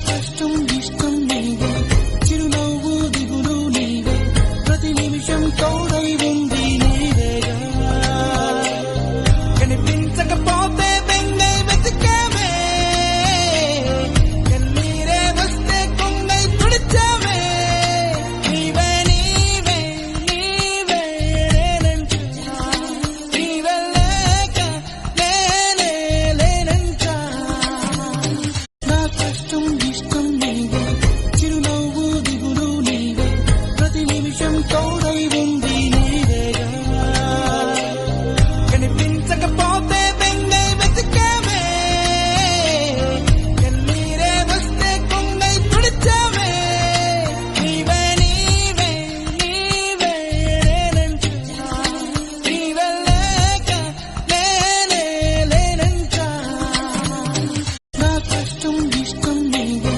కష్టం ఇష్టం నీవే, చిరునవ్వు దిగులు నీవే, ప్రతి నిమిషం తోడై ఉంది నీవేగా. కనిపించకపోతే బెంగై వెతికామే, కన్నీరే వస్తే కొంగై తుడిచామే. నీవే నీవే నీవే నేనంటా, నీవే లేక నేనే లేనంటా. నా కష్టం ఇష్టం నీవే, చిరునవ్వు దిగులు నీవే, ప్రతి నిమిషం తోడై ఉంది నీవేగా. కనిపించకపోతే బెంగై వెతికామే, కన్నీరే వస్తే కొంగై తుడిచామే. నీవే నీవే నీవే నేనంటా, నీవే లేక నేనే లేనంటా. నా కష్టం ఇష్టం నీవే,